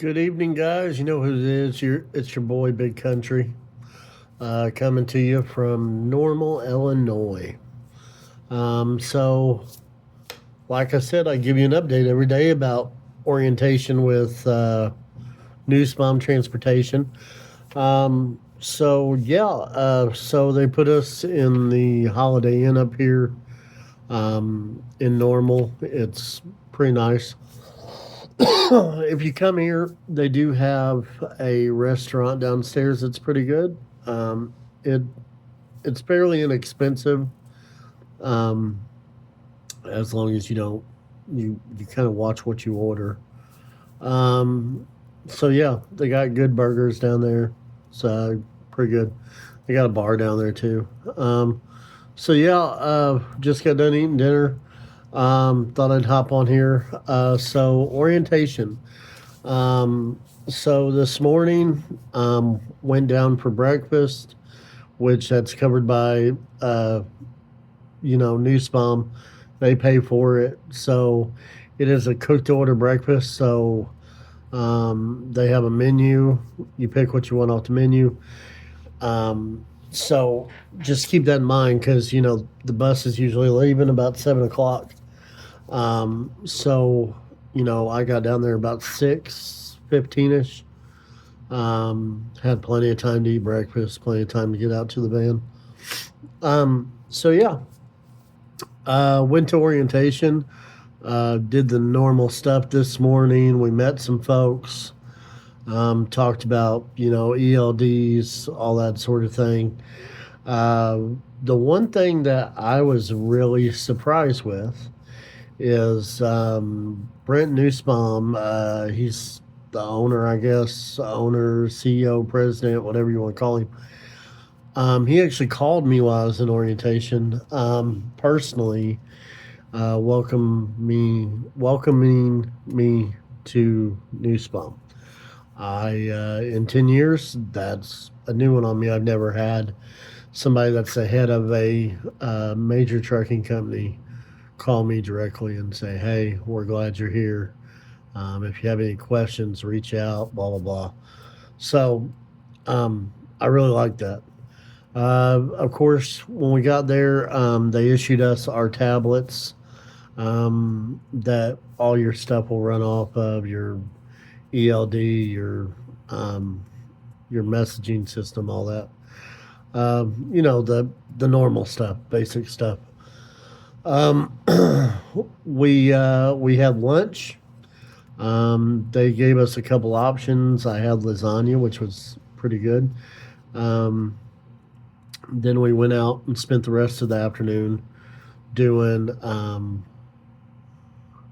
Good evening, guys. You know who it is. It's your boy, Big Country, coming to you from Normal, Illinois. So, like I said, I give you an update every day about orientation with Nussbaum Transportation. So they put us in the Holiday Inn up here in Normal. It's pretty nice. If you come here, they do have a restaurant downstairs that's pretty good. It it's fairly inexpensive, um, as long as you don't you kind of watch what you order. Um, so yeah, they got good burgers down there. It's pretty good. They got a bar down there too. Just got done eating dinner. Thought I'd hop on here. So orientation. So this morning, went down for breakfast, which that's covered by, Nussbaum. They pay for it. So it is a cooked to order breakfast. So they have a menu. You pick what you want off the menu. So just keep that in mind because, the bus is usually leaving about 7 o'clock. I got down there about 6:15 ish. Had plenty of time to eat breakfast, plenty of time to get out to the van. Um, so yeah, went to orientation. Did the normal stuff this morning. We met some folks. Talked about ELDs, all that sort of thing. Uh, the one thing that I was really surprised with is Brent Nussbaum. He's the owner, I guess, owner, CEO, president, whatever you want to call him. He actually called me while I was in orientation, personally, welcoming me to Nussbaum. In 10 years, that's a new one on me. I've never had somebody that's the head of a major trucking company call me directly and say, "Hey, we're glad you're here. If you have any questions, reach out." Blah blah blah. So I really like that. Of course, when we got there, they issued us our tablets that all your stuff will run off of your ELD, um, your messaging system, all that. The normal stuff, basic stuff. Um, we had lunch. They gave us a couple options. I had lasagna, which was pretty good. Um, then we went out and spent the rest of the afternoon doing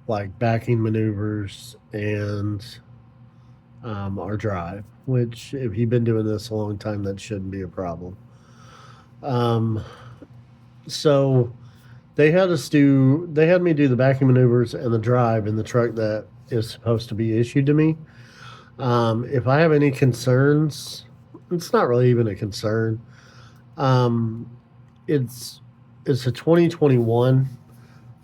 like backing maneuvers and our drive. Which, if you've been doing this a long time, that shouldn't be a problem. Um, so they had me do the backing maneuvers and the drive in the truck that is supposed to be issued to me. If I have any concerns, it's not really even a concern. Um, it's it's a 2021,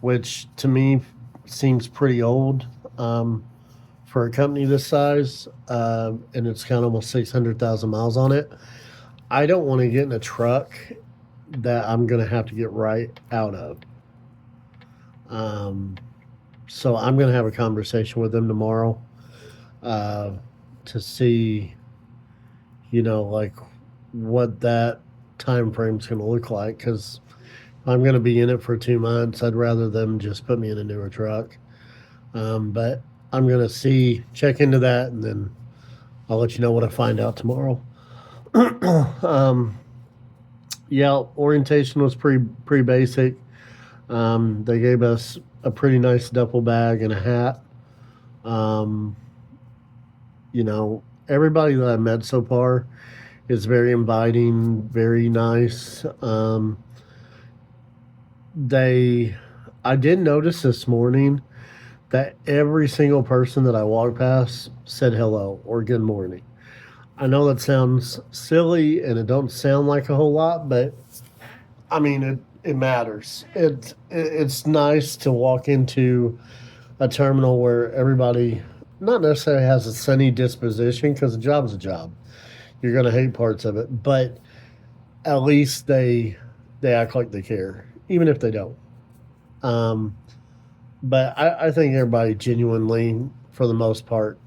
which to me seems pretty old, for a company this size, and it's got almost 600,000 miles on it. I don't want to get in a truck that I'm going to have to get right out of. Um, so I'm going to have a conversation with them tomorrow, uh, to see, like what that time frame's going to look like. Because I'm going to be in it for 2 months. I'd rather them just put me in a newer truck. But I'm going to check into that, and then I'll let you know what I find out tomorrow. um, yeah, orientation was pretty basic. They gave us a pretty nice duffel bag and a hat. Um, Everybody that I met so far is very inviting, very nice. They, I did notice this morning that every single person that I walked past said hello or good morning. I know that sounds silly and it don't sound like a whole lot, but I mean it matters. It's nice to walk into a terminal where everybody not necessarily has a sunny disposition because a job's a job. You're going to hate parts of it, but at least they act like they care, even if they don't. Um, but I think everybody genuinely, for the most part,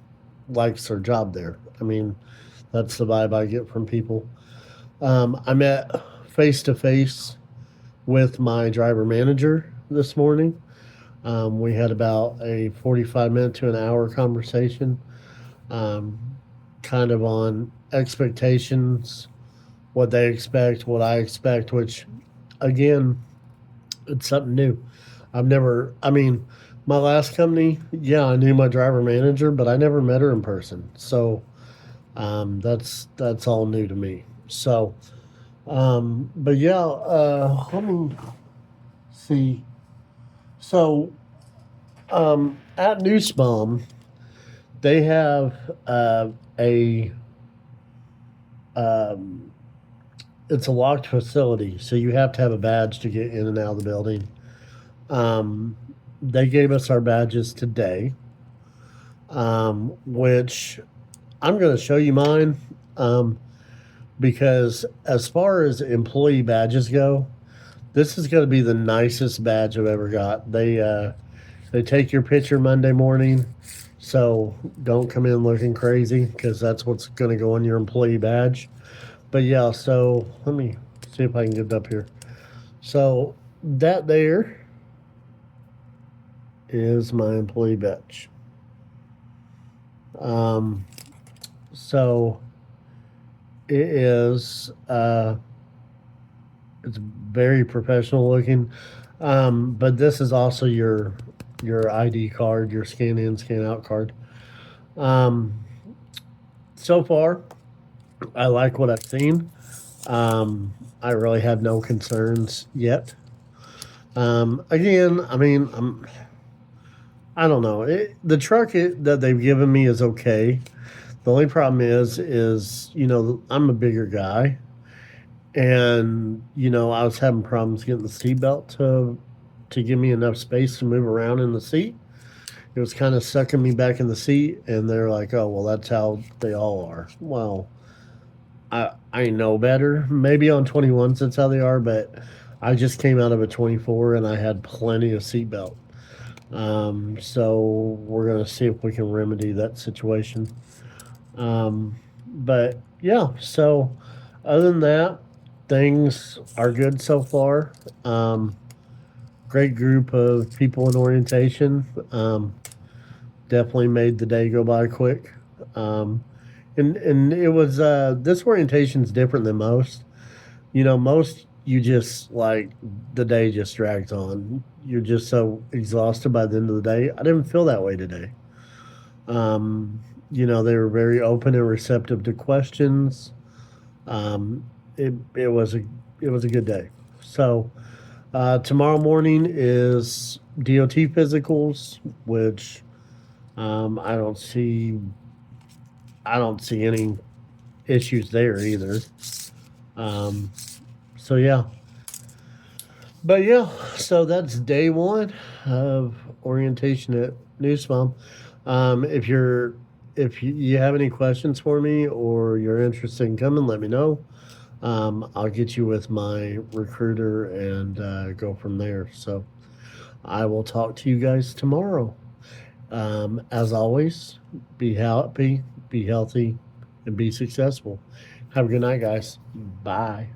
likes their job there. I mean, that's the vibe I get from people. I met face to face with my driver manager this morning. We had about a 45-minute to an hour conversation, um, kind of on expectations, what they expect, what I expect, which, again, it's something new. I mean, my last company, yeah, I knew my driver manager, but I never met her in person. So that's all new to me. So, but yeah, let me see. So, at Nussbaum, they have a um, it's a locked facility, so you have to have a badge to get in and out of the building. Um, they gave us our badges today, which I'm going to show you mine, um, because as far as employee badges go, this is going to be the nicest badge I've ever got. They take your picture Monday morning, so don't come in looking crazy because that's what's going to go on your employee badge. But yeah, so let me see if I can get it up here. So that there is my employee badge. Um, so it is it's very professional looking. But this is also your ID card, your scan in, scan out card. Um, so far, I like what I've seen. I really have no concerns yet. Again, I mean, I don't know. The truck that they've given me is okay. The only problem is I'm a bigger guy, and I was having problems getting the seatbelt to give me enough space to move around in the seat. It was kind of sucking me back in the seat, and they're like, "Oh, well, that's how they all are." Well, I know better. Maybe on 21s that's how they are, but I just came out of a 24 and I had plenty of seatbelt. So we're gonna see if we can remedy that situation. But yeah, so other than that, things are good so far. Great group of people in orientation. Definitely made the day go by quick. And it was this orientation's different than most. Most you just like the day just drags on. You're just so exhausted by the end of the day. I didn't feel that way today. Um, they were very open and receptive to questions. Um, it was a good day. So tomorrow morning is DOT physicals, which I don't see any issues there either. Um, so yeah, but yeah, so that's day one of orientation at Nussbaum. If you have any questions for me or you're interested in coming, let me know. I'll get you with my recruiter and go from there. So I will talk to you guys tomorrow. As always, be happy, be healthy, and be successful. Have a good night, guys. Bye.